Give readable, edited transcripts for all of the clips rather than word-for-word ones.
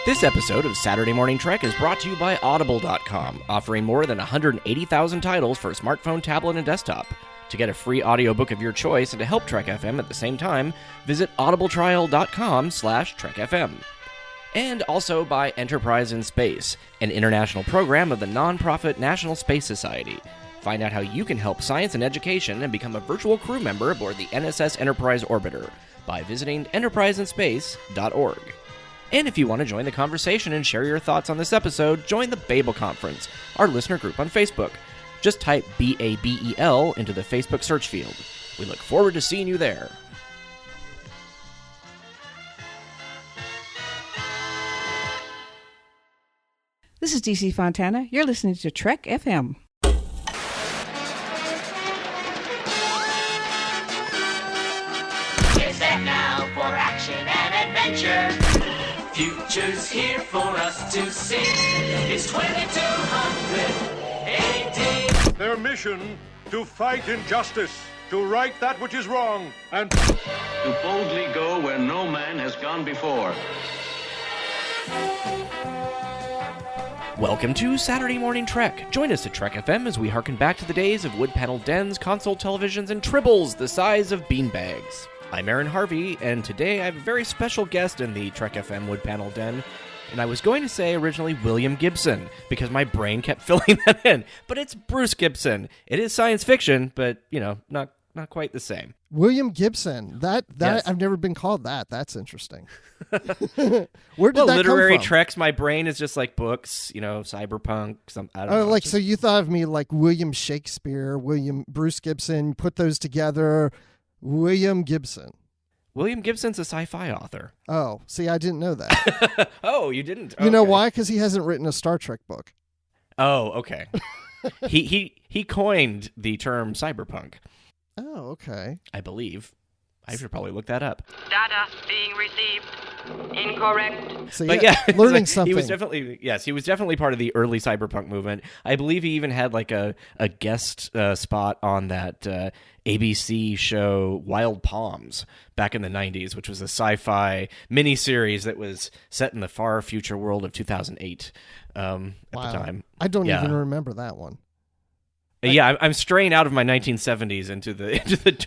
This episode of Saturday Morning Trek is brought to you by Audible.com, offering more than 180,000 titles for smartphone, tablet, and desktop. To get a free audiobook of your choice and to help Trek FM at the same time, visit audibletrial.com/trekfm. And also by Enterprise in Space, an international program of the nonprofit National Space Society. Find out how you can help science and education and become a virtual crew member aboard the NSS Enterprise Orbiter by visiting enterpriseinspace.org. And if you want to join the conversation and share your thoughts on this episode, join the Babel Conference, our listener group on Facebook. Just type BABEL into the Facebook search field. We look forward to seeing you there. This is DC Fontana. You're listening to Trek FM. It's set now for action and adventure. Future's here for us to see. It's 2200 AD. Their mission, to fight injustice, to right that which is wrong, and to boldly go where no man has gone before. Welcome to Saturday Morning Trek. Join us at Trek FM as we harken back to the days of wood-paneled dens, console televisions, and tribbles the size of beanbags. I'm Aaron Harvey, and today I have a very special guest in the Trek FM wood panel den. And I was going to say originally William Gibson, because my brain kept filling that in. But it's Bruce Gibson. It is science fiction, but, you know, not quite the same. William Gibson. That Yes. I've never been called that. That's interesting. Where did that literary come from? treks, my brain is just like books, you know, cyberpunk, I don't know. Like, so you thought of me like William Shakespeare, Bruce Gibson, put those together, William Gibson. William Gibson's a sci-fi author. Oh, see, I didn't know that. Oh, you didn't? You know Okay. why? Because he hasn't written a Star Trek book. Oh, okay. he coined the term cyberpunk, Oh, okay. I believe. I should probably look that up. Data being received. Incorrect. So But yeah, yeah, learning so something. He was definitely part of the early cyberpunk movement. I believe he even had like a guest spot on that ABC show Wild Palms back in the 90s, which was a sci-fi miniseries that was set in the far future world of 2008 at the time. I don't Yeah. even remember that one. Yeah, I'm straying out of my 1970s into the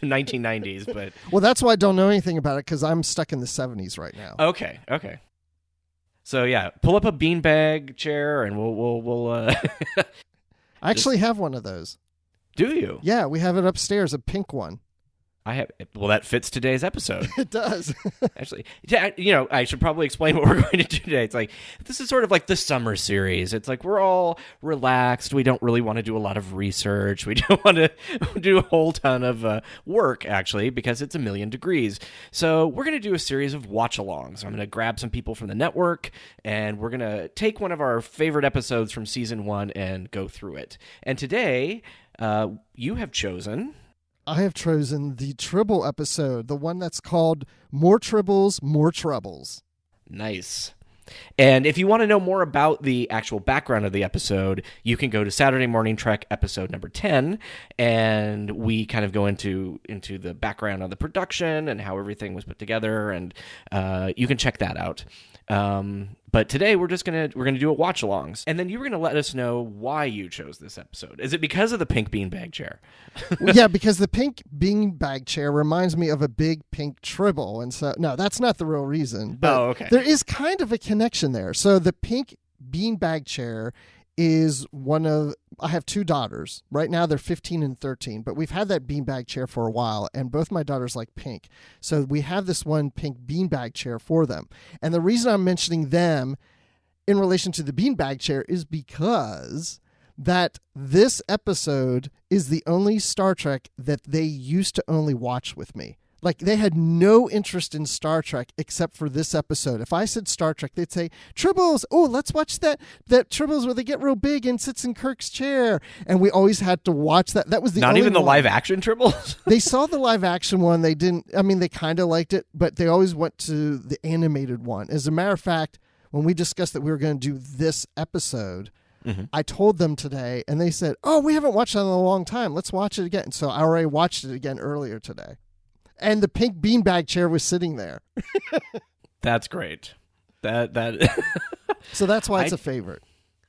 1990s, but Well, that's why I don't know anything about it, because I'm stuck in the 70s right now. okay. So yeah, pull up a beanbag chair and we'll I actually have one of those. Do you? Yeah, we have it upstairs, a pink one. I have. Well, that fits today's episode. It does. Actually, yeah, you know, I should probably explain what we're going to do today. It's like, this is sort of like the summer series. It's like we're all relaxed. We don't really want to do a lot of research. We don't want to do a whole ton of work, actually, because it's 1,000,000 degrees. So we're going to do a series of watch-alongs. I'm going to grab some people from the network, and we're going to take one of our favorite episodes from Season 1 and go through it. And today, you have chosen... I have chosen the Tribble episode, the one that's called More Tribbles, More Troubles. Nice. And if you want to know more about the actual background of the episode, you can go to Saturday Morning Trek episode number 10, and we kind of go into the background of the production and how everything was put together, and you can check that out. But today we're gonna do a watch alongs, and then you were gonna let us know why you chose this episode. Is it because of the pink beanbag chair? Yeah, because the pink beanbag chair reminds me of a big pink tribble, and so no, that's not the real reason. But okay. There is kind of a connection there. So the pink beanbag chair is I have two daughters. Right now they're 15 and 13, but we've had that beanbag chair for a while, and both my daughters like pink. So we have this one pink beanbag chair for them. And the reason I'm mentioning them in relation to the beanbag chair is because that this episode is the only Star Trek that they used to only watch with me. Like, they had no interest in Star Trek except for this episode. If I said Star Trek, they'd say, Tribbles, oh, let's watch that Tribbles where they get real big and sits in Kirk's chair. And we always had to watch that. That was the Not only even the one. live action Tribbles? They saw the live action one. They didn't, they kind of liked it, but they always went to the animated one. As a matter of fact, when we discussed that we were going to do this episode, I told them today, and they said, oh, we haven't watched that in a long time. Let's watch it again. So I already watched it again earlier today. And the pink beanbag chair was sitting there. That's great. That So that's why it's a favorite.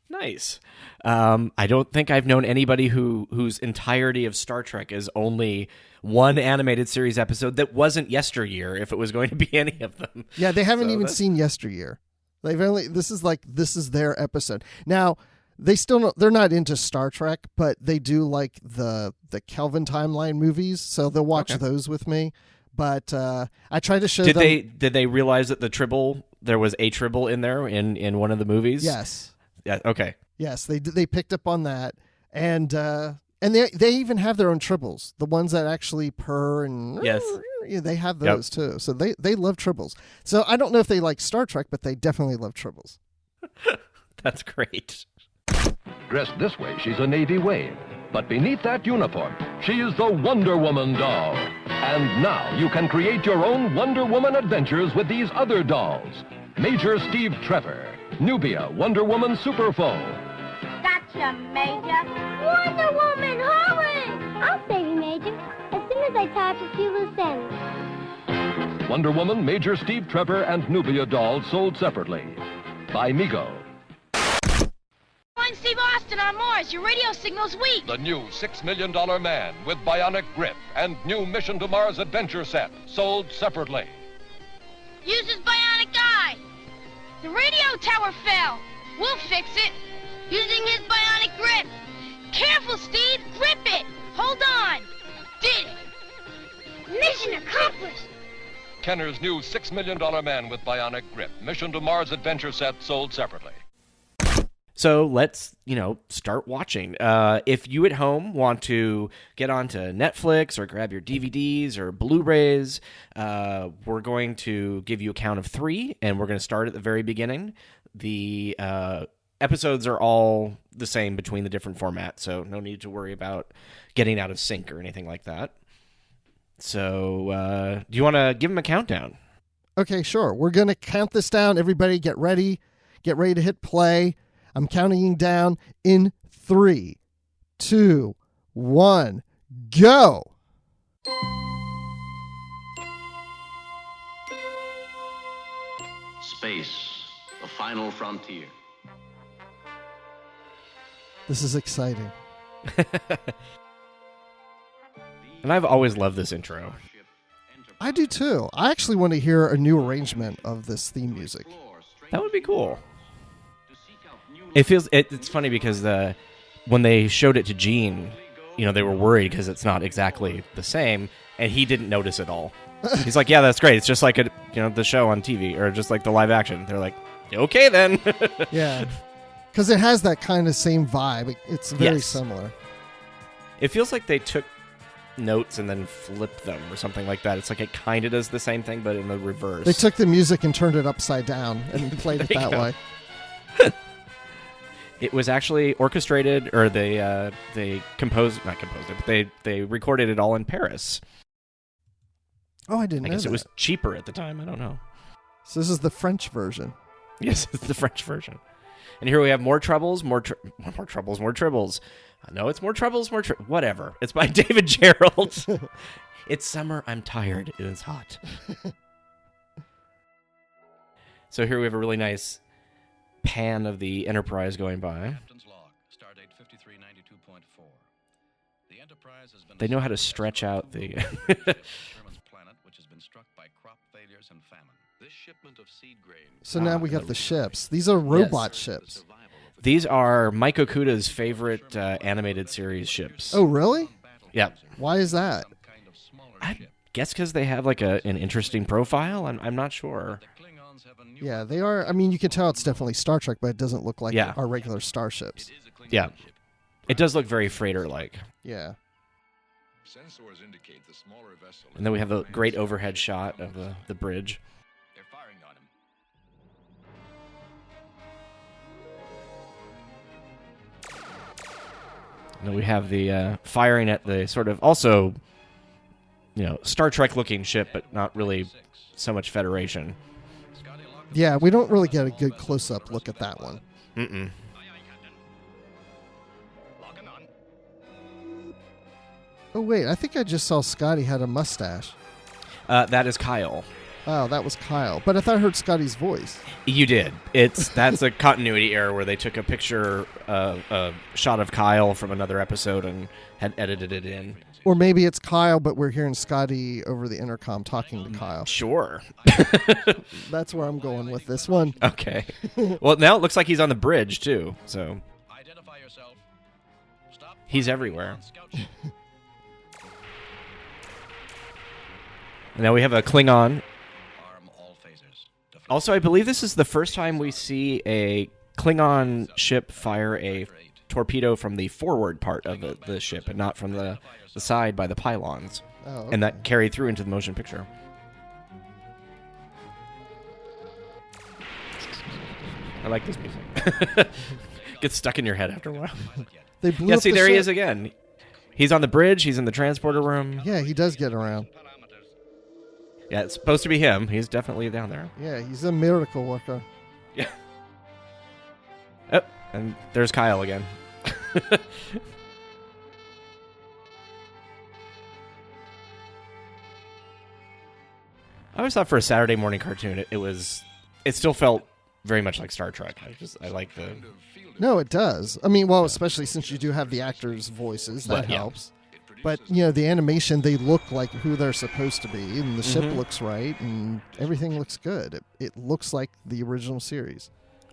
Nice. I don't think I've known anybody whose entirety of Star Trek is only one animated series episode that wasn't Yesteryear, if it was going to be any of them. Yeah, they haven't even seen Yesteryear. They've only this is their episode. Now, they're not into Star Trek, but they do like the Kelvin timeline movies, so they'll watch those with me. But I try to show them. Did they realize that there was a Tribble in there in one of the movies? Yes. Yeah. Okay. Yes, they picked up on that, and they even have their own Tribbles, the ones that actually purr and yes, they have those too. So they love Tribbles. So I don't know if they like Star Trek, but they definitely love Tribbles. That's great. Dressed this way, she's a Navy Wave. But beneath that uniform, she is the Wonder Woman doll. And now you can create your own Wonder Woman adventures with these other dolls. Major Steve Trevor, Nubia, Wonder Woman Super Foe. Gotcha, Major. Wonder Woman, hurry! I'll save you, Major, as soon as I tie up a few loose ends. Wonder Woman, Major Steve Trevor, and Nubia dolls sold separately. By Mego. I'm Steve Austin on Mars. Your radio signal's weak. The new $6 Million Man with bionic grip and new Mission to Mars adventure set sold separately. Use his bionic eye. The radio tower fell. We'll fix it using his bionic grip. Careful, Steve. Grip it. Hold on. Did it. Mission accomplished. Kenner's new $6 Million Man with bionic grip. Mission to Mars adventure set sold separately. So let's, start watching. If you at home want to get onto Netflix or grab your DVDs or Blu-rays, we're going to give you a count of 3, and we're going to start at the very beginning. The episodes are all the same between the different formats, so no need to worry about getting out of sync or anything like that. So do you want to give them a countdown? Okay, sure. We're going to count this down. Everybody get ready. Get ready to hit play. I'm counting down in 3, 2, 1, go! Space, the final frontier. This is exciting. And I've always loved this intro. I do too. I actually want to hear a new arrangement of this theme music. That would be cool. It's funny because when they showed it to Gene, they were worried because it's not exactly the same, and he didn't notice at all. He's like, "Yeah, that's great. It's just like the show on TV, or just like the live action." They're like, "Okay, then." Yeah, because it has that kind of same vibe. It's very similar. It feels like they took notes and then flipped them or something like that. It's like it kind of does the same thing, but in the reverse. They took the music and turned it upside down and played it that way. It was actually orchestrated, or they not composed it, but they recorded it all in Paris. Oh, I didn't know that. I guess it was cheaper at the time. I don't know. So this is the French version. Yes, it's the French version. And here we have more troubles, more troubles, more tribbles. No, it's more troubles, whatever. It's by David Gerald. It's summer. I'm tired. It is hot. So here we have a really nice pan of the Enterprise going by. Captain's log, stardate 5392.4. The Enterprise has been they know how to stretch out the Sherman's planet, which has been struck by crop failures and famine. This shipment of seed grain. So now we got the ships. These are robot ships. These are Mike Okuda's favorite animated series ships. Oh, really? Yeah. Why is that? I guess because they have like an interesting profile. I'm not sure. Yeah, they are. I mean, you can tell it's definitely Star Trek, but it doesn't look like our regular starships. Yeah. It does look very freighter-like. Yeah. Sensors indicate the smaller vessel. And then we have a great overhead shot of the bridge. They're firing on him. And then we have the firing at the sort of also, Star Trek-looking ship, but not really so much Federation. Yeah, we don't really get a good close-up look at that one. Mm-mm. Oh, wait, I think I just saw Scotty had a mustache. That is Kyle. Oh, that was Kyle. But I thought I heard Scotty's voice. You did. That's a continuity error where they took a picture, a shot of Kyle from another episode and had edited it in. Or maybe it's Kyle, but we're hearing Scotty over the intercom talking to Kyle. Sure. That's where I'm going with this one. Okay. Well, now it looks like he's on the bridge, too. So Identify yourself. Stop. he's everywhere. Now we have a Klingon. Arm all phasers. Also, I believe this is the first time we see a Klingon ship fire a torpedo from the forward part of the ship and not from the side by the pylons. Oh, okay. And that carried through into the motion picture. I like this music. Gets stuck in your head after a while. They blew Yeah, up see, the there he ship. is again. He's on the bridge. He's in the transporter room. Yeah, he does get around. Yeah, it's supposed to be him. He's definitely down there. Yeah, he's a miracle worker. Yeah. Oh, and there's Kyle again. I always thought for a Saturday morning cartoon, it still felt very much like Star Trek. I like the... No, it does. I mean, well, especially since you do have the actors' voices, that Yeah. helps. But, the animation, they look like who they're supposed to be, and the ship looks right, and everything looks good. It looks like the original series.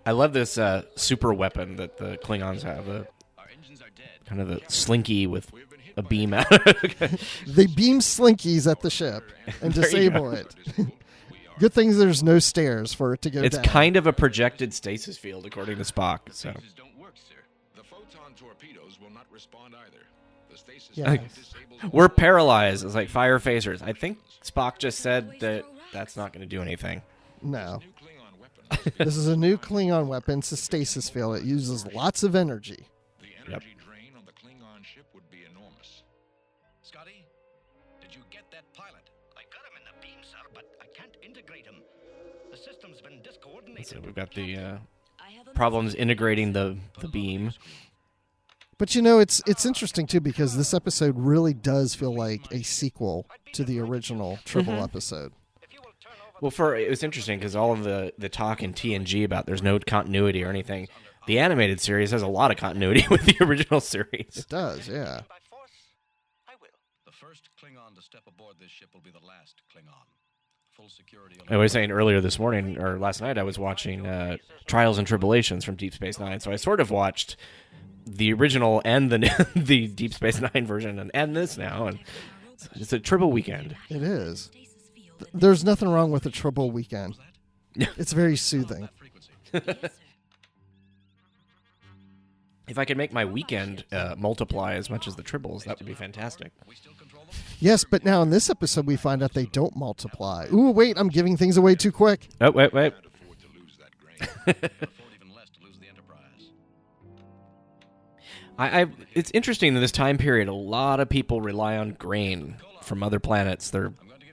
I love this super weapon that the Klingons have, kind of a slinky with a beam out. They beam slinkies at the ship and There you disable go. it. Good thing there's no stairs for it to go It's down. kind of a projected stasis field, according to Spock. So Don't work, sir. The photon torpedoes will not respond either. The stasis Yeah. disables we're paralyzed. It's like fire phasers. I think Spock just said that that's not going to do anything. No. new Klingon weapon. This is a new Klingon weapon. It's a stasis field. It uses lots of energy. The energy drain on the Klingon ship would be enormous. Scotty, did you get that pilot? I got him in the beam, sir, but I can't integrate him. The system's been discoordinated. So we've got the problems integrating the beam. But it's interesting too because this episode really does feel like a sequel to the original Triple episode. Well, it was interesting because all of the talk in TNG about there's no continuity or anything. The animated series has a lot of continuity with the original series. It does, yeah. By force, I will. The first Klingon to step aboard this ship will be the last Klingon. Full security. I was saying earlier this morning or last night I was watching Trials and Tribulations from Deep Space Nine, so I sort of watched the original and the Deep Space Nine version and this now, and it's a triple weekend. It is. There's nothing wrong with a Triple weekend. It's very soothing. If I could make my weekend multiply as much as the triples, that would be fantastic. Yes, but now in this episode we find out they don't multiply. Ooh, wait, I'm giving things away too quick. Oh, wait. Afford to lose that grain. Afford even less to lose the Enterprise. It's interesting in this time period, a lot of people rely on grain from other planets. They're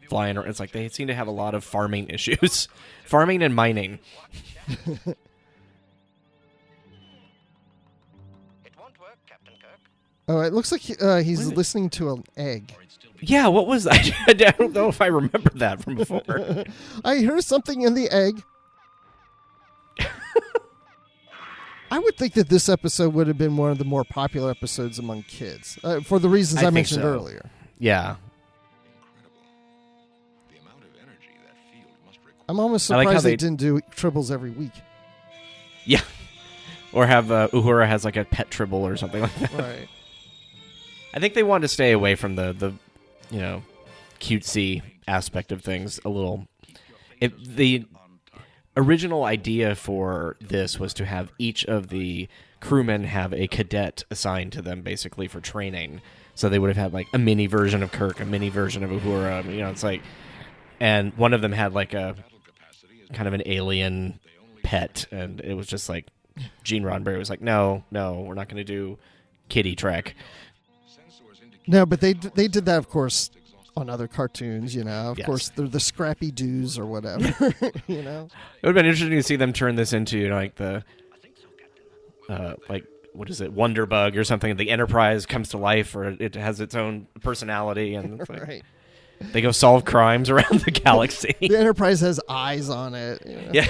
flying around. It's like they seem to have a lot of farming issues. Farming and mining. It won't work, Captain Kirk. Oh, it looks like he's listening to an egg. Yeah, what was that? I don't know if I remember that from before. I heard something in the egg. I would think that this episode would have been one of the more popular episodes among kids, for the reasons I think mentioned so. earlier. Yeah. Incredible. The amount of energy that field must require. I'm almost I like surprised how they didn't do triples every week. Yeah. Or have Uhura has like a pet tribble or something like that. Right. I think they wanted to stay away from the cutesy aspect of things a little. The original idea for this was to have each of the crewmen have a cadet assigned to them basically for training. So they would have had like a mini version of Kirk, a mini version of Uhura, it's like, and one of them had like a kind of an alien pet, and it was just like Gene Roddenberry was like, no, we're not going to do Kitty Trek. No, but they did that, of course, on other cartoons, Of Yes. course, they're the Scrappy Doos or whatever, It would have been interesting to see them turn this into, like the, what is it, Wonderbug or something. The Enterprise comes to life, or it has its own personality, and it's like, Right. They go solve crimes around the galaxy. The Enterprise has eyes on it. You know? Yeah.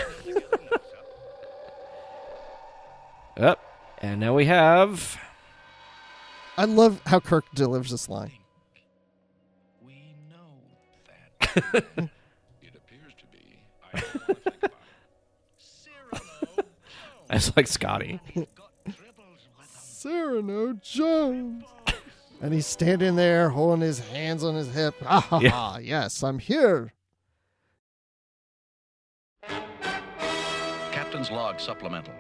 Up. And now we have... I love how Kirk delivers this line. We know that. It appears to be. I don't know what to think about it. Cyrano I just like Scotty. got tribbles with them. Cyrano Jones. And he's standing there holding his hands on his hip. Ah, ha, Yeah. ha. Yes, I'm here. Captain's Log Supplemental.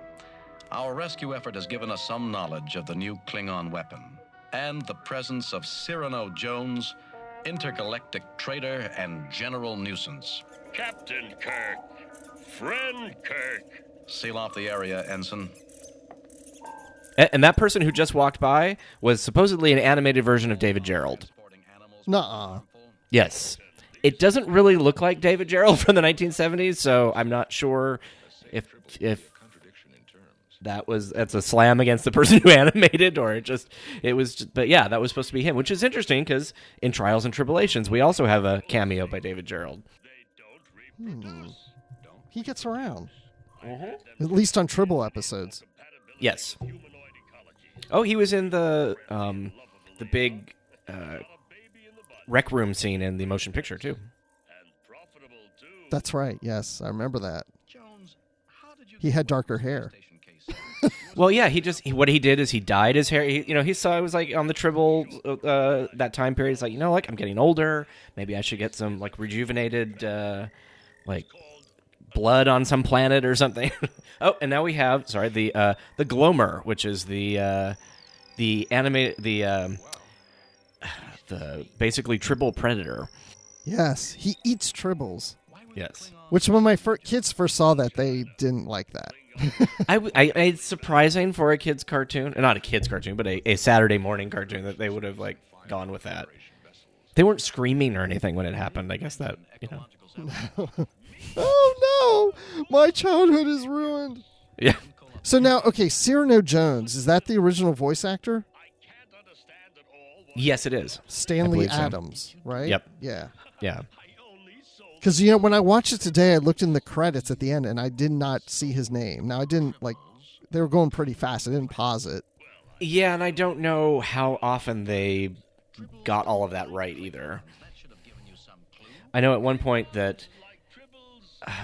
Our rescue effort has given us some knowledge of the new Klingon weapon and the presence of Cyrano Jones, intergalactic traitor and general nuisance. Captain Kirk. Friend Kirk. Seal off the area, Ensign. And that person who just walked by was supposedly an animated version of David Gerald. Nuh-uh. Yes. It doesn't really look like David Gerald from the 1970s, so I'm not sure if that's a slam against the person who animated, or but yeah, that was supposed to be him, which is interesting because in Trials and Tribulations we also have a cameo by David Gerald. He gets around. At least on Tribble episodes. Yes. Oh, he was in the big rec room scene in the motion picture too. That's right. Yes, I remember that. Jones, how did you He had darker hair. station case? Well, yeah, what he did is he dyed his hair. He saw it was like on the Tribble that time period. He's like, like I'm getting older. Maybe I should get some like rejuvenated like blood on some planet or something. Oh, and now we have the Glomer, which is the basically Tribble predator. Yes, he eats Tribbles. Yes. Which when my kids first saw that, they didn't like that. It's surprising for a kid's cartoon, not a kid's cartoon, but a Saturday morning cartoon that they would have like gone with that. They weren't screaming or anything when it happened. I guess that Oh no, my childhood is ruined. Yeah. So now, okay, Cyrano Jones, is that the original voice actor? Yes, it is. Stanley believe so. Adams, right? Yep. Yeah. Yeah. Because, when I watched it today, I looked in the credits at the end, and I did not see his name. Now, I didn't, they were going pretty fast. I didn't pause it. Yeah, and I don't know how often they got all of that right either. I know at one point that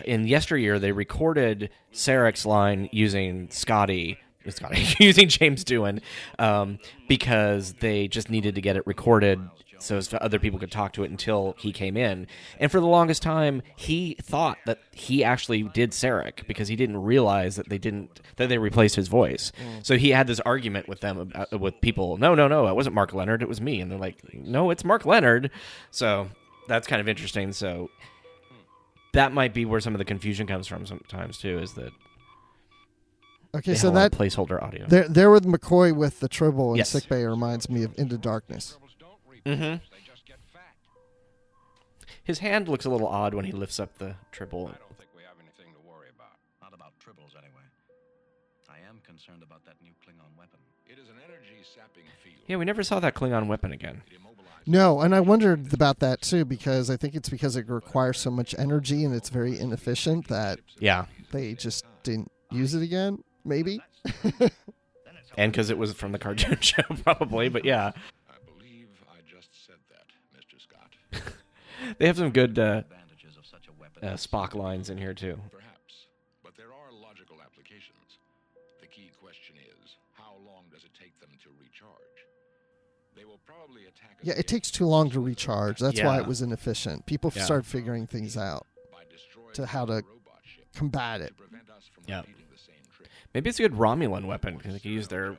in yesteryear, they recorded Sarek's line using using James Doohan, because they just needed to get it recorded so as other people could talk to it until he came in. And for the longest time, he thought that he actually did Sarek because he didn't realize that they replaced his voice. So he had this argument with them, with people. No, it wasn't Mark Leonard, it was me. And they're like, no, it's Mark Leonard. So that's kind of interesting. So that might be where some of the confusion comes from sometimes too, is that Okay, they so had a lot that of placeholder audio. there with McCoy with the Tribble in Yes. sickbay reminds me of Into Darkness. Mm-hmm. His hand looks a little odd when he lifts up the Tribble. I don't think we have anything to worry about. Not about tribbles, anyway. I am concerned about that new Klingon weapon. It is an energy-sapping field. Yeah, we never saw that Klingon weapon again. It immobilizes No, and I wondered about that too, because I think it's because it requires so much energy and it's very inefficient that Yeah, they just didn't use it again, maybe? and because it was from the cartoon show, probably. But yeah, I believe I just said that, Mr. Scott. they have some good Advantages of such a weapon. Spock lines in here too. Perhaps. But there are logical applications. The key question is, how long does it take them to recharge? They will probably attack us Yeah, it again takes too long to recharge. That's why Yeah. it was inefficient. People Yeah. started figuring things out by destroying to how to our robot ship combat it. to prevent us from Yeah. repeating the same trick. Maybe it's a good Romulan weapon because they can use their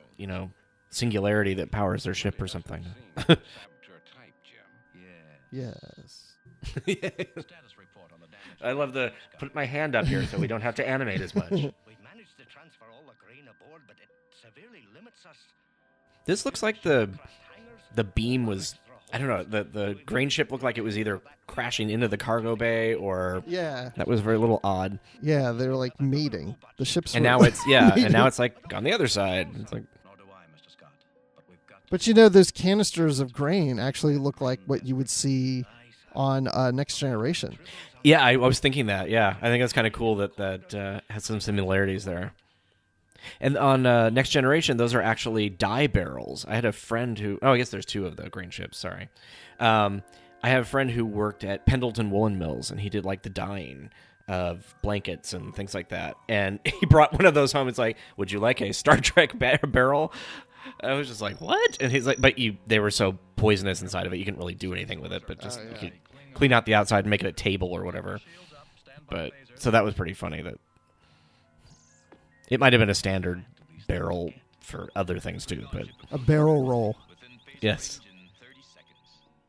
singularity that powers their ship or something. Saboteur type, Jim. Yeah. Yes. Status report on the damage. I love the put my hand up here so we don't have to animate as much. We've managed to transfer all the grain aboard, but it severely limits us. This looks like the beam was, I don't know, the grain ship looked like it was either crashing into the cargo bay or Yeah. that was very little odd. Yeah, they're like mating. The ships And were now it's mating. and now it's like on the other side. It's like Nor do I, Mr. Scott. But we've got But those canisters of grain actually look like what you would see on Next Generation. Yeah, I was thinking that. Yeah, I think that's kind of cool that has some similarities there. And on Next Generation, those are actually dye barrels. I had a friend who... Oh, I guess there's 2 of the grain ships, sorry. I have a friend who worked at Pendleton Woolen Mills, and he did, like, the dyeing of blankets and things like that. And he brought one of those home. It's like, would you like a Star Trek barrel? I was just like, what? And he's like, but they were so poisonous inside of it, you couldn't really do anything with it, but just you could clean out the outside and make it a table or whatever. But so that was pretty funny that... It might have been a standard barrel for other things, too. But a barrel roll. Yes.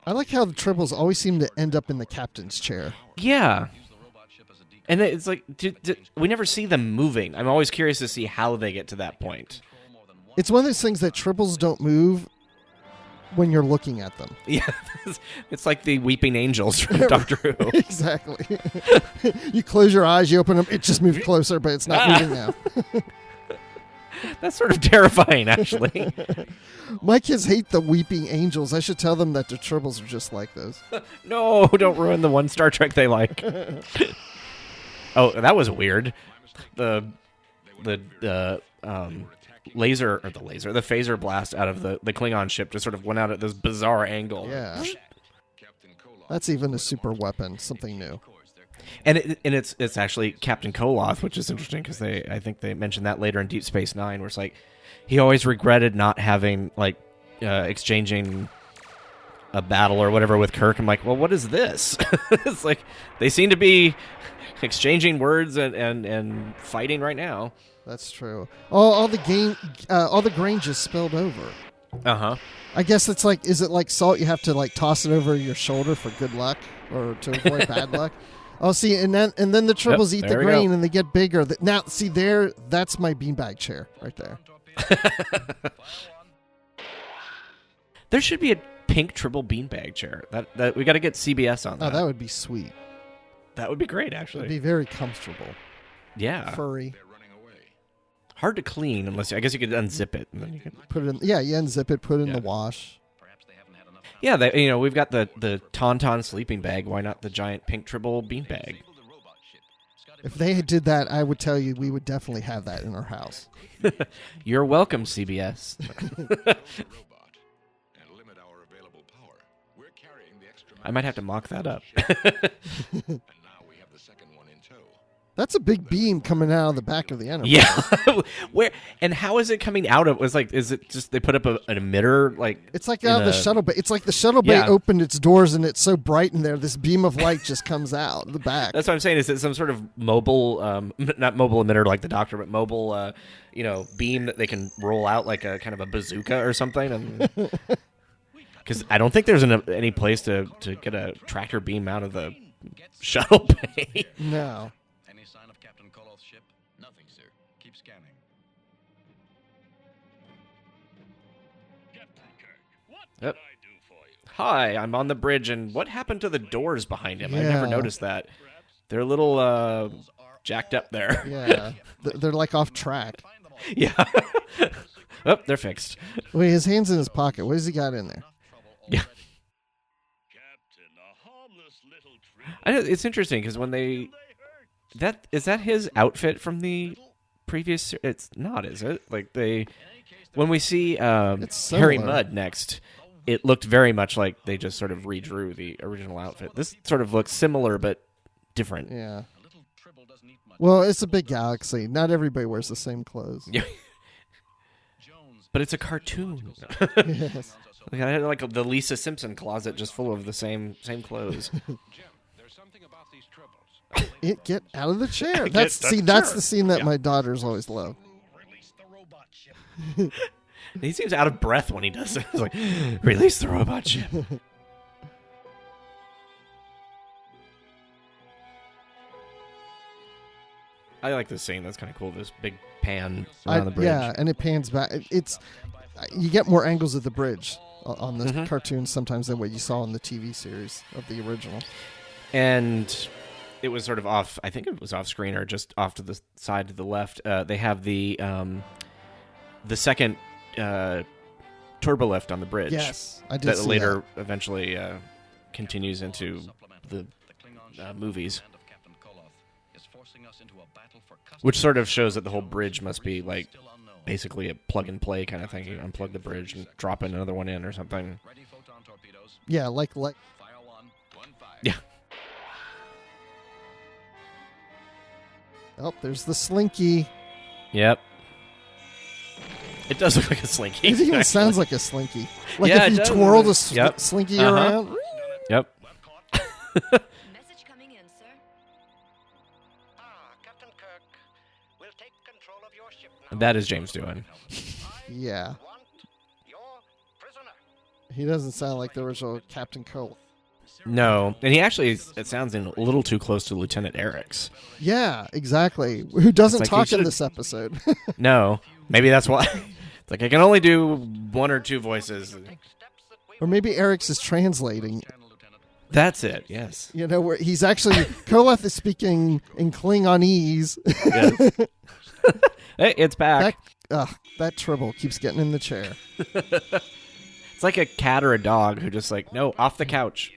I like how the tribbles always seem to end up in the captain's chair. Yeah. And it's like, we never see them moving. I'm always curious to see how they get to that point. It's one of those things that tribbles don't move when you're looking at them. Yeah. It's like the weeping angels from Doctor Who. Exactly. You close your eyes, you open them, it just moves closer, but it's not moving now. That's sort of terrifying, actually. My kids hate the weeping angels. I should tell them that the tribbles are just like those. No, don't ruin the one Star Trek they like. Oh, that was weird. The phaser blast out of the Klingon ship just sort of went out at this bizarre angle. Yeah. That's even a super weapon, something new. And it's actually Captain Koloth, which is interesting because I think they mentioned that later in Deep Space Nine, where it's like he always regretted not having exchanging a battle or whatever with Kirk. I'm like, well, what is this? It's like they seem to be exchanging words and fighting right now. That's true. All the grain just spilled over. Uh-huh. I guess it's like, is it like salt? You have to like toss it over your shoulder for good luck or to avoid bad luck. Oh, see, and then the tribbles eat the grain and they get bigger. Now, see that's my beanbag chair right there. There should be a pink triple beanbag chair. That we got to get CBS on that. Oh, that would be sweet. That would be great, actually. It'd be very comfortable. Yeah. Furry. Hard to clean unless I guess you could unzip it and then you can put it in. Yeah, you unzip it, put it in the wash. Yeah, we've got the Tauntaun sleeping bag. Why not the giant pink triple beanbag? If they did that, I would tell you we would definitely have that in our house. You're welcome, CBS. I might have to mock that up. That's a big beam coming out of the back of the Enterprise. Yeah. Where and how is it coming out of? Is it just they put up an emitter like? It's like out of the shuttle bay. It's like the shuttle bay opened its doors and it's so bright in there. This beam of light just comes out the back. That's what I'm saying. Is it some sort of mobile, not mobile emitter like the Doctor, but mobile, beam that they can roll out like a kind of a bazooka or something? Because I don't think there's any place to get a tractor beam out of the shuttle bay. No. Yep. Hi, I'm on the bridge, and what happened to the doors behind him? I never noticed that. They're a little jacked up there. Yeah, they're like off track. Yeah. Oh, they're fixed. Wait, his hand's in his pocket. What has he got in there? Yeah. I know, it's interesting because when is that his outfit from the previous? It's not, is it? When we see Harry Mudd next, it looked very much like they just sort of redrew the original outfit. This sort of looks similar but different. Yeah. Well, it's a big galaxy. Not everybody wears the same clothes. Yeah. But it's a cartoon. Yes. I had like the Lisa Simpson closet just full of the same clothes. Get out of the chair. That's the scene that my daughters always love. He seems out of breath when he does it. He's like, release the robot ship. I like this scene. That's kind of cool. This big pan around the bridge. Yeah, and it pans back. You get more angles of the bridge on the cartoons sometimes than what you saw in the TV series of the original. And it was sort of off. I think it was off screen or just off to the side to the left. They have the second turbolift on the bridge. Yes, I did see later that. Eventually continues into the movies. Which sort of shows that the whole bridge must be like basically a plug and play kind of thing. You unplug the bridge and drop another one in or something. Yeah, like. Yeah. Oh, there's the slinky. Yep. It does look like a slinky. It even sounds like a slinky. Like yeah, if you twirled a slinky around. Yep. Message coming in, sir. Captain Kirk, we'll take control of your ship now. That is James doing. Yeah. He doesn't sound like the original Captain Cole. No, and he actually, it sounds a little too close to Lieutenant Eric's. Yeah, exactly. Who doesn't like talk in this episode. No, maybe that's why. It's like I can only do one or two voices. Or maybe Eric's is translating. That's it, yes. You know, where he's actually, Koleth is speaking in Klingonese. Yes. Hey, it's back. That Tribble keeps getting in the chair. It's like a cat or a dog who just like, no, off the couch.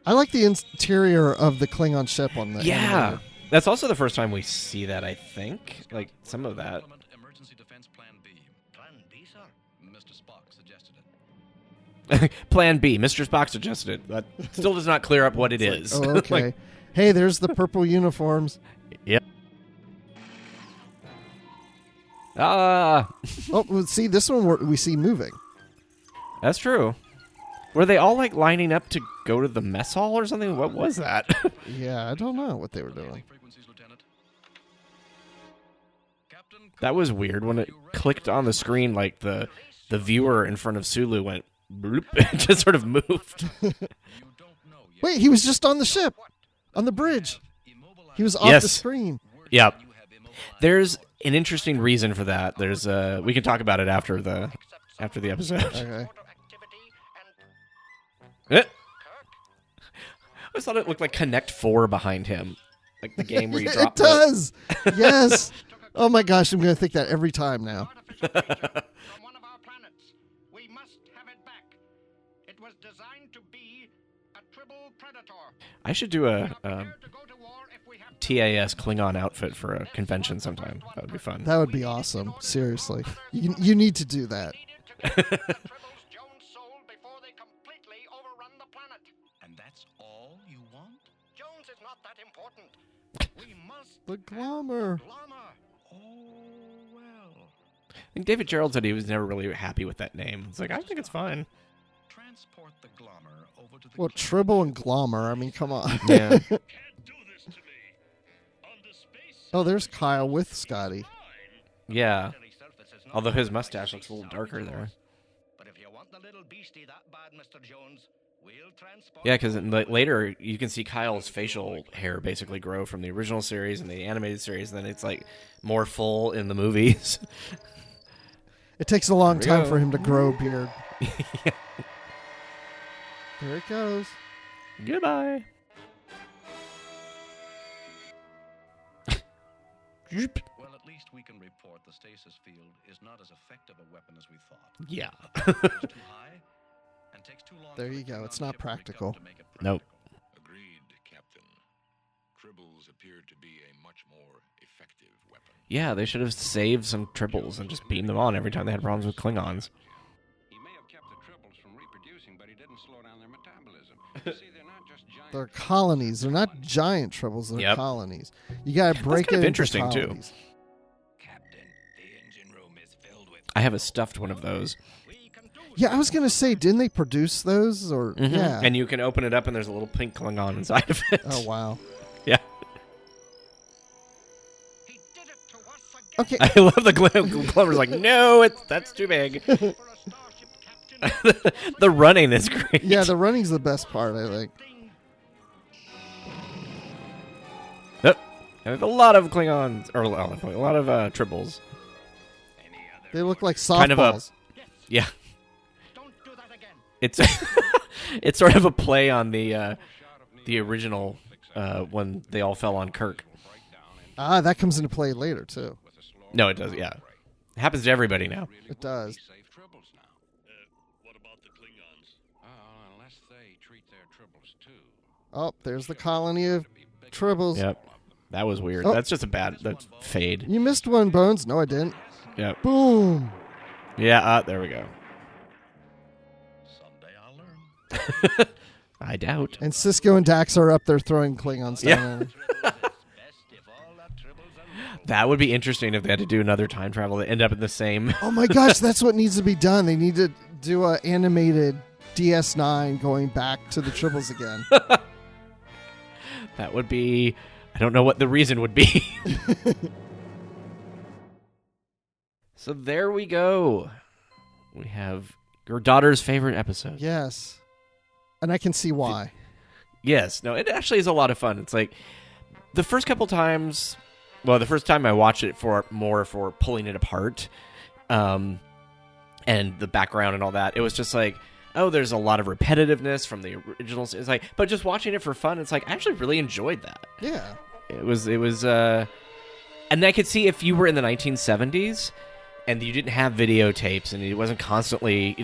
I like the interior of the Klingon ship on the animator. That's also the first time we see that, I think. Like, some of that. Emergency defense plan B. Plan B, sir? Mr. Spock suggested it. Plan B. Mr. Spock suggested it. That still does not clear up what it is. Oh, okay. Like, hey, there's the purple uniforms. Yep. Oh, well, see, this one we see moving. That's true. Were they all like lining up to go to the mess hall or something? What was that? Yeah, I don't know what they were doing. That was weird when it clicked on the screen. Like the viewer in front of Sulu went bloop, and just sort of moved. Wait, he was just on the ship, on the bridge. He was off the screen. Yep. There's an interesting reason for that. There's we can talk about it after the episode. Okay. I always thought it looked like Connect 4 behind him. Like the game where you drop it does! Yes! Oh my gosh, I'm going to think that every time now. From one of our planets. We must have it back. It was designed to be a Tribble predator. I should do a TAS Klingon outfit for a convention sometime. That would be fun. That would be awesome. Seriously. You need to do that. The Glommer. Oh, well. I think David Gerald said he was never really happy with that name. It's like, I think it's fine. Transport the Glommer over to the Well, Tribble and Glommer. I mean, come on. Yeah. Oh, there's Kyle with Scotty. Yeah. Although his mustache looks a little darker there. But if you want the little beastie that bad, Mr. Jones, we'll transport. Yeah, because later you can see Kyle's facial hair basically grow from the original series and the animated series, and then it's like more full in the movies. It takes a long time for him to grow a beard. Yeah. There it goes. Goodbye. Well, at least we can report the stasis field is not as effective a weapon as we thought. Yeah. It's too high and takes too long. There you go. It's not practical. Nope. Agreed, Captain. Tribbles appeared to be a much more effective weapon. Yeah, they should have saved some triples and just beamed them on every time they had problems with Klingons. He may have kept the triples from reproducing, but he didn't slow down their metabolism. You see, they're not just giant. They're colonies. They're not giant tribbles. They're Yep. colonies. You got to break That's kind it of interesting, into too. colonies. Captain, the engine room is filled with. I have a stuffed one of those. Yeah, I was going to say, didn't they produce those? Or Yeah. And you can open it up and there's a little pink Klingon inside of it. Oh, wow. Yeah. Okay. I love the Glover's like, no, that's too big. The running is great. Yeah, the running's the best part, I think. Yep. And there's a lot of Klingons, or a lot of tribbles. They look like softballs. Kind of a, yeah. It's it's sort of a play on the original when they all fell on Kirk. Ah, that comes into play later, too. No, it does, yeah. It happens to everybody now. It does. What about the Klingons? Unless they treat their tribbles Oh, there's the colony of tribbles. Yep. That was weird. Oh. That's just that's fade. You missed one, Bones. No, I didn't. Yep. Boom. Yeah, there we go. Someday I'll learn. I doubt. And Cisco and Dax are up there throwing Klingons down. Yeah. That would be interesting if they had to do another time travel. They end up in the same. Oh my gosh, that's what needs to be done. They need to do an animated DS9 going back to the Tribbles again. That would be... I don't know what the reason would be. So there we go. We have your daughter's favorite episode. Yes. And I can see why. Yes. No, it actually is a lot of fun. It's like the first couple times... Well, the first time I watched it for pulling it apart and the background and all that, it was just like, oh, there's a lot of repetitiveness from the originals. It's like, but just watching it for fun, it's like, I actually really enjoyed that. Yeah. It was, and I could see if you were in the 1970s and you didn't have videotapes and it wasn't constantly,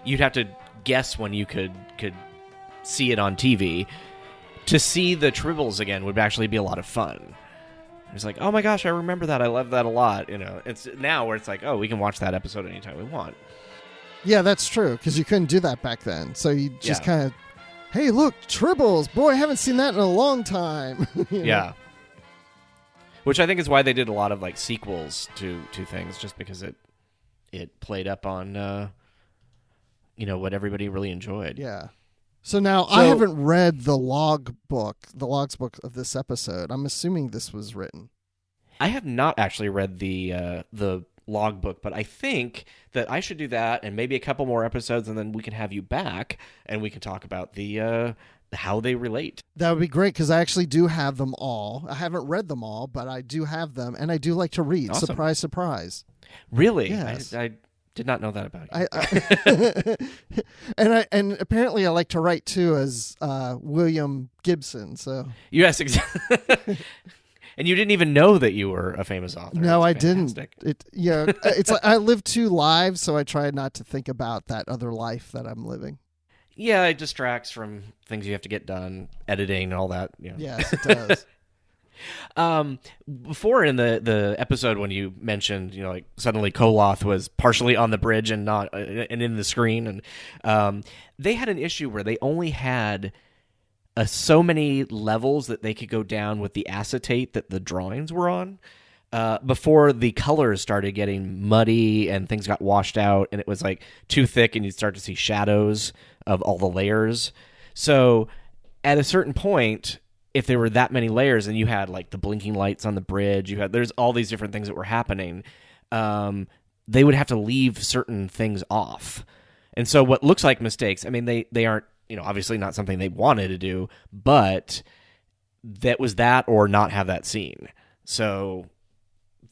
you'd have to guess when you could see it on TV. To see the Tribbles again would actually be a lot of fun. It's like, oh my gosh, I remember that. I love that a lot. It's now where it's like, oh, we can watch that episode anytime we want. Yeah, that's true, because you couldn't do that back then. So you just kind of, hey, look, Tribbles. Boy, I haven't seen that in a long time. Yeah. Which I think is why they did a lot of like sequels to things, just because it played up on, what everybody really enjoyed. Yeah. So now I haven't read the logs book of this episode. I'm assuming this was written. I have not actually read the logbook, but I think that I should do that and maybe a couple more episodes, and then we can have you back and we can talk about the how they relate. That would be great, because I actually do have them all. I haven't read them all, but I do have them, and I do like to read. Awesome. Surprise, surprise. Really? Yes. I did not know that about you. And apparently I like to write too, as William Gibson. So yes, exactly. And you didn't even know that you were a famous author. No, I fantastic. didn't. It's like I live 2 lives, so I try not to think about that other life that I'm living. Yeah, it distracts from things you have to get done, editing and all that. Yes, it does. Before in the episode when you mentioned, like suddenly Koloth was partially on the bridge and not and in the screen, and they had an issue where they only had so many levels that they could go down with the acetate that the drawings were on before the colors started getting muddy and things got washed out and it was like too thick and you'd start to see shadows of all the layers. So at a certain point, if there were that many layers and you had like the blinking lights on the bridge, there's all these different things that were happening, they would have to leave certain things off. And so what looks like mistakes, I mean, they aren't, obviously not something they wanted to do, but that was that or not have that scene. So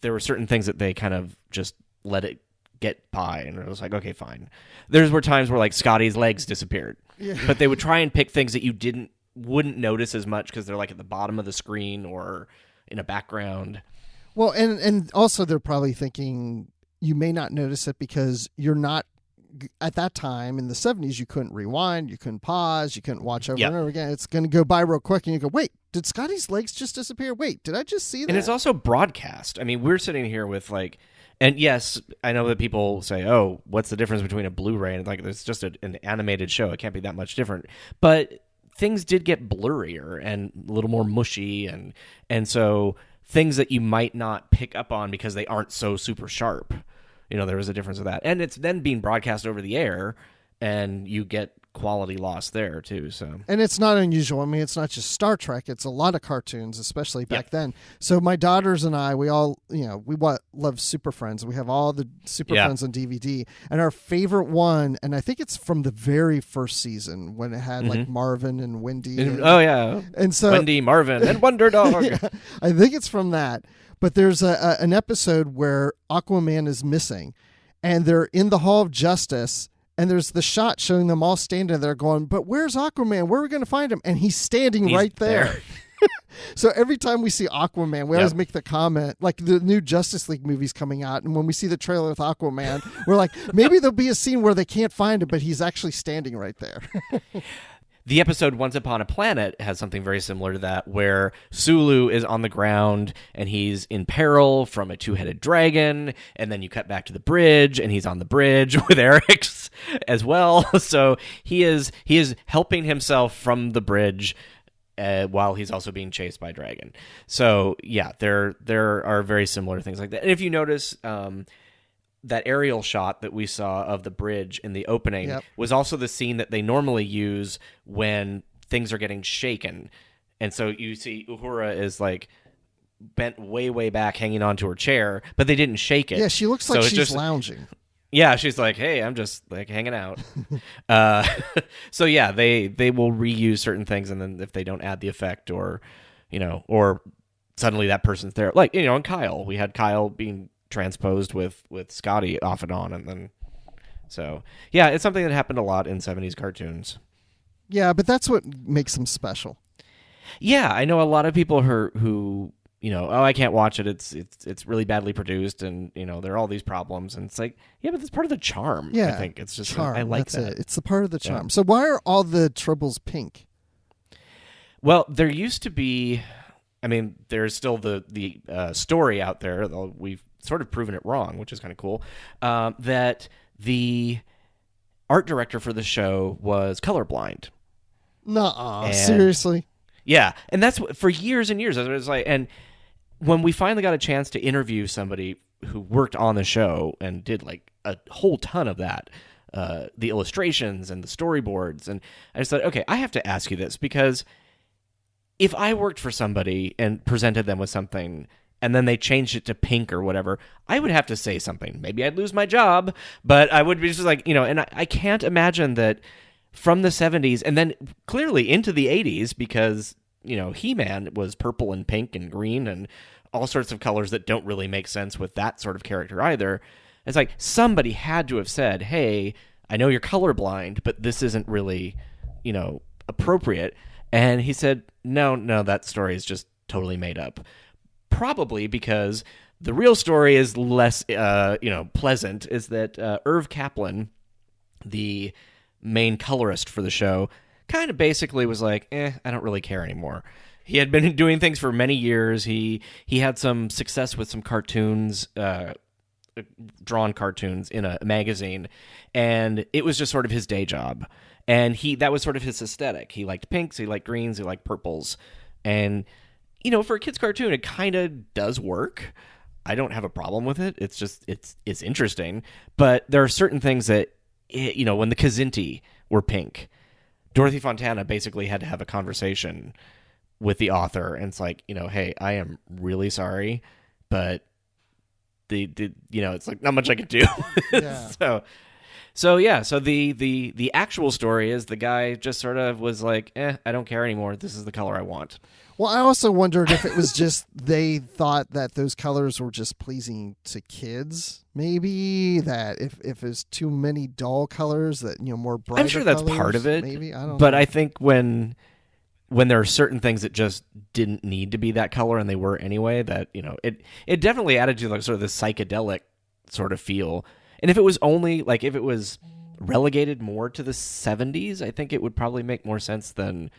there were certain things that they kind of just let it get by, and it was like, okay, fine. There were times where like Scotty's legs disappeared, but they would try and pick things that you wouldn't notice as much because they're like at the bottom of the screen or in a background. Well, and also they're probably thinking you may not notice it because you're not, at that time in the 70s, you couldn't rewind, you couldn't pause, you couldn't watch over and over again. It's going to go by real quick and you go, wait, did Scotty's legs just disappear? Wait, did I just see that? And it's also broadcast. I mean, we're sitting here with like, and yes, I know that people say, oh, what's the difference between a Blu-ray and like it's just an animated show. It can't be that much different. But things did get blurrier and a little more mushy, and so things that you might not pick up on because they aren't so super sharp. There was a difference with that. And it's then being broadcast over the air, and you get quality loss there, too. So, and it's not unusual. I mean, it's not just Star Trek. It's a lot of cartoons, especially back then. So my daughters and I, we all, we love Super Friends. We have all the Super Friends on DVD. And our favorite one, and I think it's from the very first season when it had like Marvin and Wendy. And so Wendy, Marvin, and Wonder Dog. I think it's from that. But there's an episode where Aquaman is missing, and they're in the Hall of Justice, and there's the shot showing them all standing there going, but where's Aquaman? Where are we going to find him? And he's standing right there. So every time we see Aquaman, we always make the comment, like the new Justice League movie's coming out, and when we see the trailer with Aquaman, we're like, maybe there'll be a scene where they can't find him, but he's actually standing right there. The episode Once Upon a Planet has something very similar to that, where Sulu is on the ground and he's in peril from a two-headed dragon, and then you cut back to the bridge and he's on the bridge with Eric's as well. So he is helping himself from the bridge while he's also being chased by a dragon. So yeah, there are very similar things like that. And if you notice, that aerial shot that we saw of the bridge in the opening was also the scene that they normally use when things are getting shaken. And so you see Uhura is like bent way back hanging onto her chair, but they didn't shake it. Yeah, she looks like so she's lounging. Yeah, she's like, hey, I'm just like hanging out. So yeah, they will reuse certain things, and then if they don't add the effect or suddenly that person's there. Like, in Kyle, we had Kyle being transposed with Scotty off and on, and then so yeah, it's something that happened a lot in 70s cartoons. Yeah, but that's what makes them special. Yeah, I know a lot of people who I can't watch it. It's really badly produced, and there are all these problems, and it's like, yeah, but that's part of the charm. Yeah, I think it's just charm. I like that's that. It's the part of the charm. Yeah. So why are all the tribbles pink? Well, there used to be. I mean, there's still the story out there, though we've sort of proven it wrong, which is kind of cool, that the art director for the show was colorblind. Nuh-uh. Seriously? Yeah, and that's for years and years. It was like, and when we finally got a chance to interview somebody who worked on the show and did like a whole ton of that, the illustrations and the storyboards, and I just thought, okay, I have to ask you this, because if I worked for somebody and presented them with something and then they changed it to pink or whatever, I would have to say something. Maybe I'd lose my job, but I would be just like, and I can't imagine that from the 70s and then clearly into the 80s, because, He-Man was purple and pink and green and all sorts of colors that don't really make sense with that sort of character either. It's like somebody had to have said, hey, I know you're colorblind, but this isn't really, appropriate. And he said, no, that story is just totally made up. Probably because the real story is less, pleasant, is that Irv Kaplan, the main colorist for the show, kind of basically was like, I don't really care anymore. He had been doing things for many years. He had some success with some cartoons, drawn cartoons in a magazine, and it was just sort of his day job. And that was sort of his aesthetic. He liked pinks, he liked greens, he liked purples. And, for a kid's cartoon, it kind of does work. I don't have a problem with it. It's just, it's interesting. But there are certain things that, when the Kazinti were pink, Dorothy Fontana basically had to have a conversation with the author. And it's like, hey, I am really sorry, but it's like not much I could do. Yeah. So the actual story is the guy just sort of was like, I don't care anymore. This is the color I want. Well, I also wondered if it was just they thought that those colors were just pleasing to kids. Maybe that if there's too many dull colors, that more brighter. I'm sure that's colors, part of it. Maybe I don't. But know. I think when there are certain things that just didn't need to be that color and they were anyway, that it definitely added to like sort of the psychedelic sort of feel. And if it was only like if it was relegated more to the 70s, I think it would probably make more sense than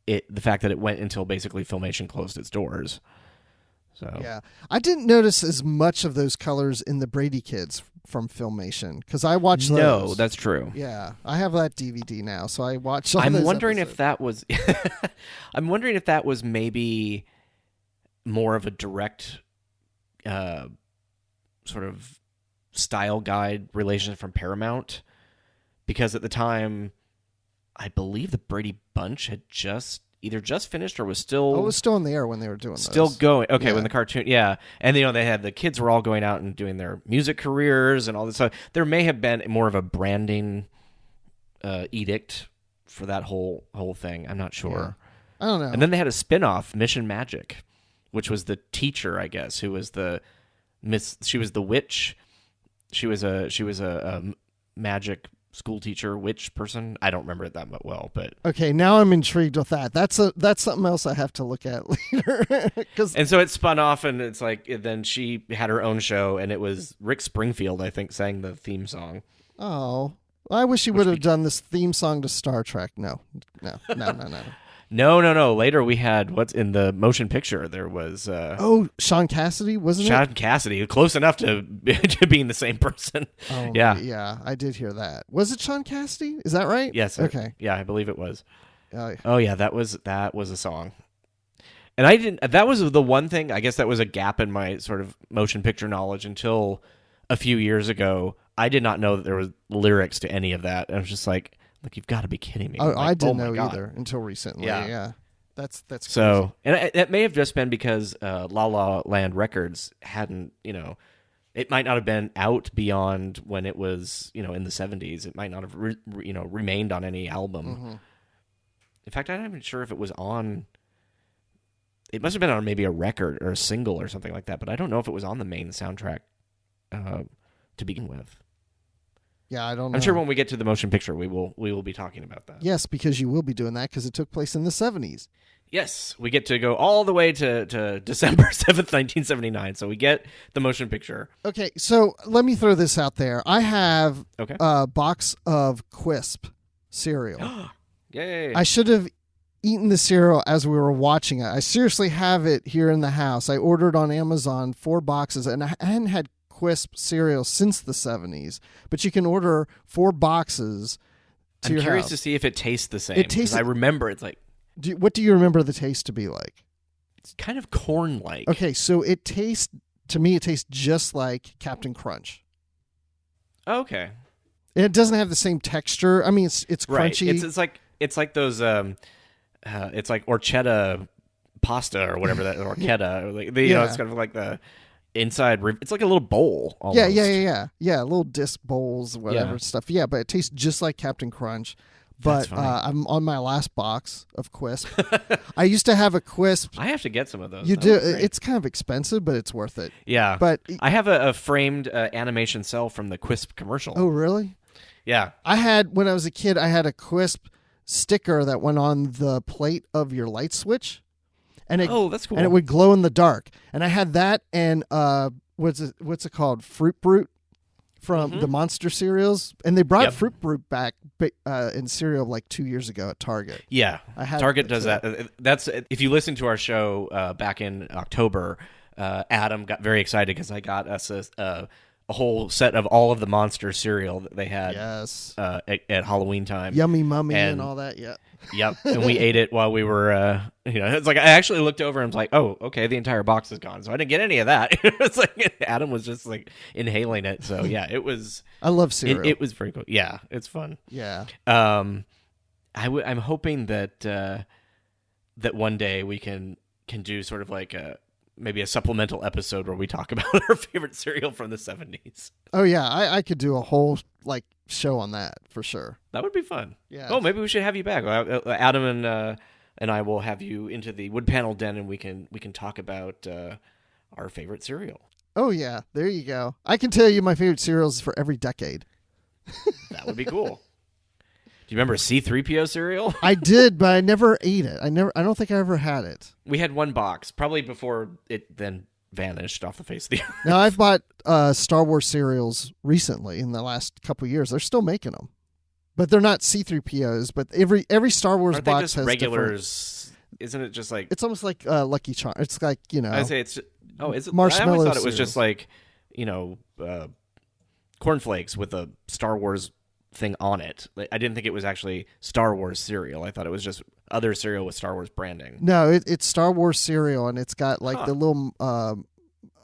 the fact that it went until basically Filmation closed its doors. So yeah, I didn't notice as much of those colors in the Brady Kids from Filmation because I watched those. No, that's true. Yeah, I have that DVD now, so I watched. I'm wondering if that was. I'm wondering if that was maybe more of a direct, sort of style guide relation from Paramount, because at the time, I believe the Brady Bunch had either just finished or was still. Oh, it was still in the air when they were doing still those. Going. Okay, Yeah. when the cartoon, yeah, and they had the kids were all going out and doing their music careers and all this stuff. There may have been more of a branding edict for that whole thing. I'm not sure. Yeah. I don't know. And then they had a spin-off, Mission Magic, which was the teacher, I guess, who was she was the witch. She was a magic school teacher, witch person. I don't remember it that well, but okay, now I'm intrigued with that. That's something else I have to look at later. And so it spun off, and it's like then she had her own show, and it was Rick Springfield, I think, sang the theme song. Oh, I wish he would have done this theme song to Star Trek. No. No. Later we had what's in the motion picture. There was Sean Cassidy, wasn't it? Sean Cassidy, close enough to being the same person. Oh, yeah, yeah, I did hear that. Was it Sean Cassidy? Is that right? Yes. Okay. I believe it was. Oh yeah, that was a song. And I didn't. That was the one thing. I guess that was a gap in my sort of motion picture knowledge until a few years ago. I did not know that there was lyrics to any of that. I was just like, you've got to be kidding me. Oh, I didn't know God. either until recently. Yeah. That's crazy. So, and it may have just been because La La Land Records hadn't, it might not have been out beyond when it was, in the 70s. It might not have, remained on any album. Mm-hmm. In fact, I'm not even sure if it was on. It must have been on maybe a record or a single or something like that, but I don't know if it was on the main soundtrack to begin with. Yeah, I don't know. I'm sure when we get to the motion picture, we will be talking about that. Yes, because you will be doing that because it took place in the 70s. Yes, we get to go all the way to December 7th, 1979. So we get the motion picture. Okay, so let me throw this out there. I have Okay. a box of Quisp cereal. Yay. I should have eaten the cereal as we were watching it. I seriously have it here in the house. I ordered on Amazon 4 boxes, and I hadn't had Quisp cereal since the 70s. But you can order 4 boxes to I'm your curious house. to see if it tastes the same. It tastes. I remember it's like... What do you remember the taste to be like? It's kind of corn-like. Okay, so it tastes just like Captain Crunch. Okay. It doesn't have the same texture. I mean, it's Right. crunchy. It's like those it's like orchetta pasta or whatever that orchetta. It's kind of like the inside. It's like a little bowl. Almost. Yeah. Little disc bowls, whatever stuff. Yeah, but it tastes just like Captain Crunch. But I'm on my last box of Quisp. I used to have a Quisp. I have to get some of those. You do. It's kind of expensive, but it's worth it. Yeah. But I have a framed animation cell from the Quisp commercial. Oh, really? Yeah. When I was a kid, I had a Quisp sticker that went on the plate of your light switch. And that's cool. And it would glow in the dark. And I had that and what's it called? Fruit Brute from the Monster cereals. And they brought Fruit Brute back in cereal like 2 years ago at Target. Yeah. Target does that. That's if you listen to our show back in October, Adam got very excited because I got us a whole set of all of the Monster cereal that they had at Halloween time. Yummy Mummy and all that, yeah. Yep, and we ate it while we were, it's like I actually looked over and was like, oh, okay, the entire box is gone. So I didn't get any of that. It's like Adam was just like inhaling it. So yeah, it was. I love cereal. It was very cool. Yeah, it's fun. Yeah. I'm hoping that that one day we can do sort of like maybe a supplemental episode where we talk about our favorite cereal from the 70s. Oh yeah, I could do a whole show on that for sure. That would be fun. Yeah. Oh, maybe we should have you back. Adam and I will have you into the wood panel den, and we can talk about our favorite cereal. Oh yeah, there you go. I can tell you my favorite cereals for every decade. That would be cool. Do you remember C-3PO cereal? I did, but I never ate it. I don't think I ever had it. We had one box, probably before it then vanished off the face of the earth. Now I've bought Star Wars cereals recently in the last couple of years. They're still making them, but they're not C-3POs. But every Star Wars Aren't box they just has regulars. Isn't it just like it's almost like Lucky Charms? It's like I say it's is it marshmallow? I always thought it was cereals. just like cornflakes with a Star Wars thing on it. I didn't think it was actually Star Wars cereal. I thought it was just other cereal with Star Wars branding. No, it's Star Wars cereal, and it's got like the little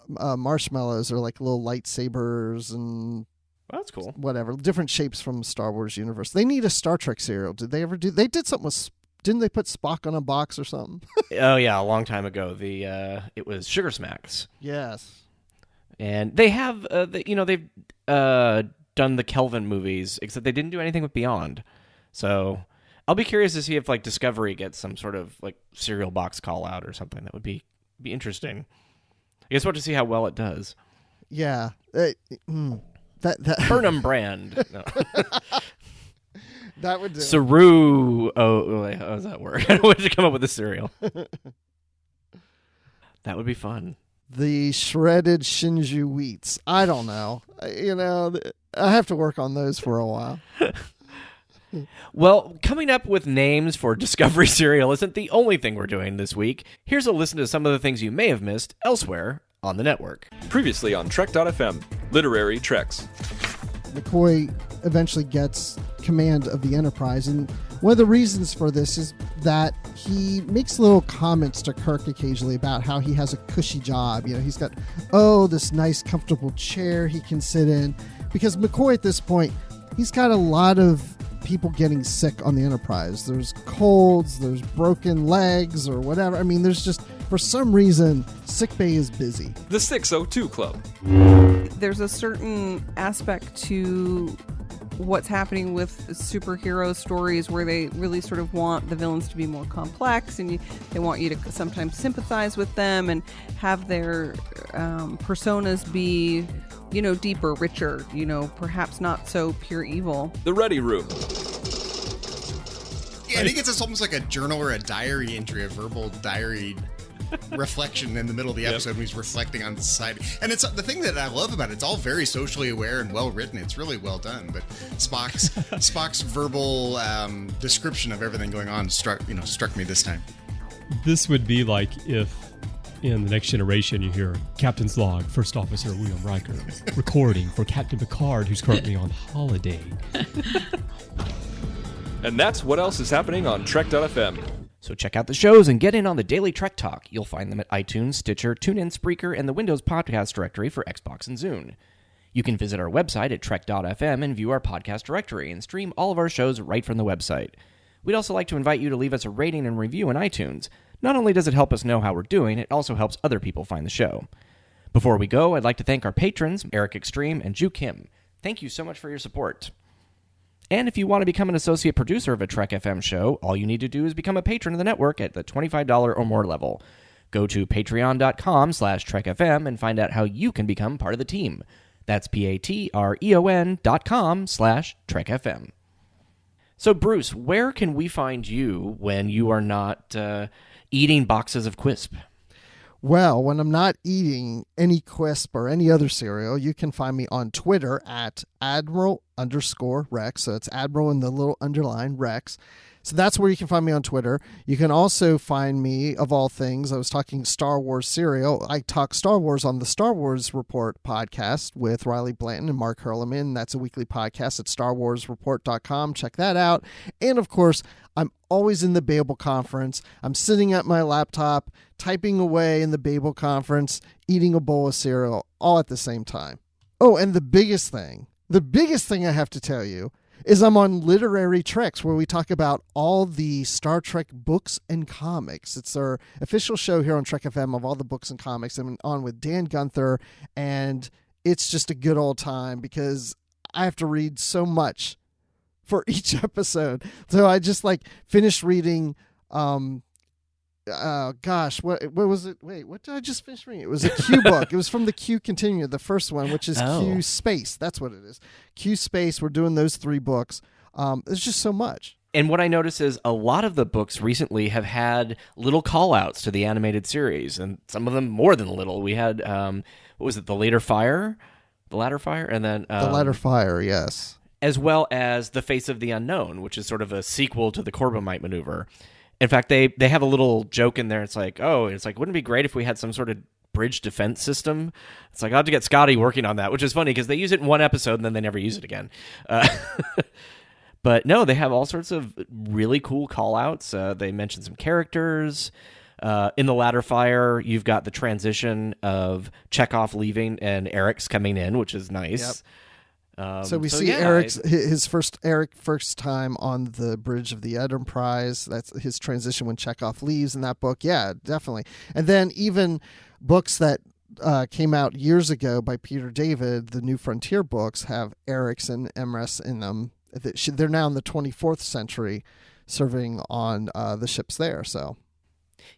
marshmallows or like little lightsabers and well, that's cool. Whatever, different shapes from Star Wars universe. They need a Star Trek cereal. Did they ever do? They did something with. Didn't they put Spock on a box or something? Oh yeah, a long time ago. It was Sugar Smacks. Yes, and they have they've done the Kelvin movies, except they didn't do anything with Beyond. So I'll be curious to see if like Discovery gets some sort of like cereal box call out or something. That would be interesting. I guess we'll have to see how well it does. Yeah. That Burnham brand. No. That would do. Saru. Oh, wait, how does that work? I don't want to come up with a cereal. That would be fun. the shredded Shinju wheats. I don't know. I have to work on those for a while. Well, coming up with names for Discovery cereal isn't the only thing we're doing this week. Here's a listen to some of the things you may have missed elsewhere on the network. Previously on Trek.fm, Literary Treks. McCoy eventually gets command of the Enterprise, and one of the reasons for this is that he makes little comments to Kirk occasionally about how he has a cushy job. He's got, this nice comfortable chair he can sit in, because McCoy at this point, he's got a lot of people getting sick on the Enterprise. There's colds, there's broken legs or whatever. I mean, there's just, for some reason, sickbay is busy. The 602 Club. There's a certain aspect to what's happening with superhero stories where they really sort of want the villains to be more complex, and they want you to sometimes sympathize with them and have their personas be, deeper, richer, perhaps not so pure evil. The Ready Room. Yeah, I think it's almost like a journal or a diary entry, a verbal diary reflection in the middle of the episode when he's reflecting on society. And it's the thing that I love about it, it's all very socially aware and well written. It's really well done. But Spock's verbal description of everything going on struck me this time. This would be like if in The Next Generation you hear Captain's Log, First Officer William Riker, recording for Captain Picard, who's currently on holiday. And that's what else is happening on Trek.fm. So check out the shows and get in on the daily Trek Talk. You'll find them at iTunes, Stitcher, TuneIn, Spreaker, and the Windows Podcast Directory for Xbox and Zune. You can visit our website at trek.fm and view our podcast directory and stream all of our shows right from the website. We'd also like to invite you to leave us a rating and review in iTunes. Not only does it help us know how we're doing, it also helps other people find the show. Before we go, I'd like to thank our patrons, Eric Extreme and Ju Kim. Thank you so much for your support. And if you want to become an associate producer of a Trek FM show, all you need to do is become a patron of the network at the $25 or more level. Go to patreon.com/TrekFM and find out how you can become part of the team. That's patreon.com/TrekFM. So, Bruce, where can we find you when you are not eating boxes of Quisp? Well, when I'm not eating any Quisp or any other cereal, you can find me on Twitter at Admiral_Rex. So it's Admiral in the little underline Rex. So that's where you can find me on Twitter. You can also find me, of all things, I was talking Star Wars cereal. I talk Star Wars on the Star Wars Report podcast with Riley Blanton and Mark Hurleman. That's a weekly podcast at StarWarsReport.com. Check that out. And, of course, I'm always in the Babel conference. I'm sitting at my laptop, typing away in the Babel conference, eating a bowl of cereal, all at the same time. Oh, and the biggest thing I have to tell you is I'm on Literary Treks, where we talk about all the Star Trek books and comics. It's our official show here on Trek FM of all the books and comics. I'm on with Dan Gunther, and it's just a good old time because I have to read so much for each episode. So I just finished reading what was it? Wait, what did I just finish reading? It was a Q book. It was from the Q Continuum, the first one, which is Q Space. That's what it is. Q Space. We're doing those 3 books. There's just so much. And what I notice is a lot of the books recently have had little call-outs to the animated series, and some of them more than little. We had, what was it, The Ladder Fire? And then... The Ladder Fire, yes. As well as The Face of the Unknown, which is sort of a sequel to the Corbomite Maneuver. In fact, they have a little joke in there. It's like, wouldn't it be great if we had some sort of bridge defense system? It's like, I'll have to get Scotty working on that, which is funny because they use it in one episode and then they never use it again. But no, they have all sorts of really cool call-outs. They mention some characters. In The Ladder Fire, you've got the transition of Chekhov leaving and Eric's coming in, which is nice. Yep. So we see Eric's first time on the bridge of the Enterprise. That's his transition when Chekhov leaves in that book. Yeah, definitely. And then even books that came out years ago by Peter David, the New Frontier books, have Eric's and Emrys in them. They're now in the 24th century, serving on the ships there. So,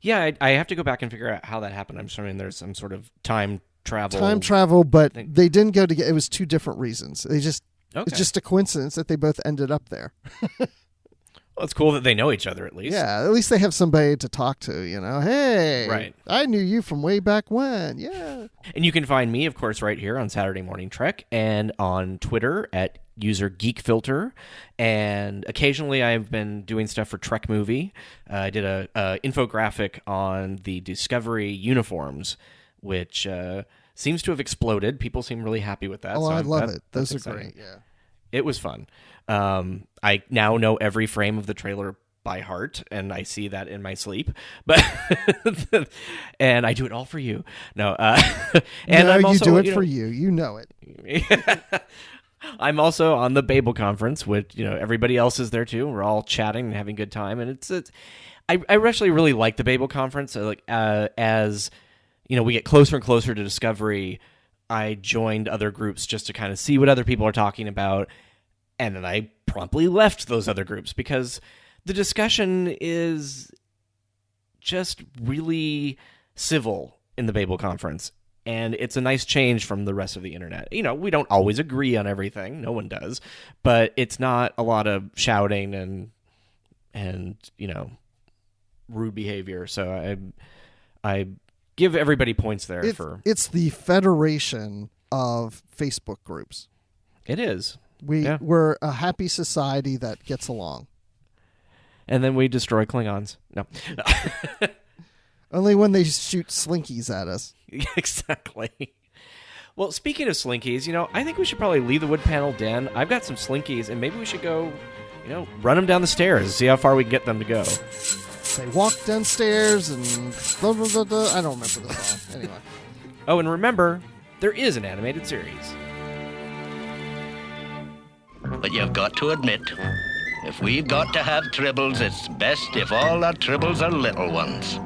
yeah, I have to go back and figure out how that happened. I'm assuming there's some sort of time travel, but they didn't go together. It was 2 different reasons. It's just a coincidence that they both ended up there. Well, it's cool that they know each other at least. Yeah, at least they have somebody to talk to, Hey, right. I knew you from way back when. Yeah. And you can find me, of course, right here on Saturday Morning Trek and on Twitter at user GeekFilter. And occasionally I've been doing stuff for Trek Movie. I did a infographic on the Discovery uniforms, which seems to have exploded. People seem really happy with that. Oh, so I love it. That's Those are exciting. great, yeah. It was fun. I now know every frame of the trailer by heart, and I see that in my sleep. But and I do it all for you. No, and no, I'm also, you do it for you. You know it. I'm also on the Babel conference, which everybody else is there too. We're all chatting and having a good time, and it's I actually really like the Babel conference. As we get closer and closer to Discovery, I joined other groups just to kind of see what other people are talking about. And then I promptly left those other groups because the discussion is just really civil in the Babel conference. And it's a nice change from the rest of the internet. We don't always agree on everything. No one does. But it's not a lot of shouting and rude behavior. So I give everybody points there. It's the federation of Facebook groups. It is. We're a happy society that gets along. And then we destroy Klingons. No. Only when they shoot slinkies at us. Exactly. Well, speaking of slinkies, I think we should probably leave the wood panel den. I've got some slinkies, and maybe we should go, run them down the stairs and see how far we can get them to go. They walk downstairs and blah, blah, blah, blah. I don't remember the song. Anyway. Oh, and remember, there is an animated series. But you've got to admit, if we've got to have tribbles, it's best if all our tribbles are little ones.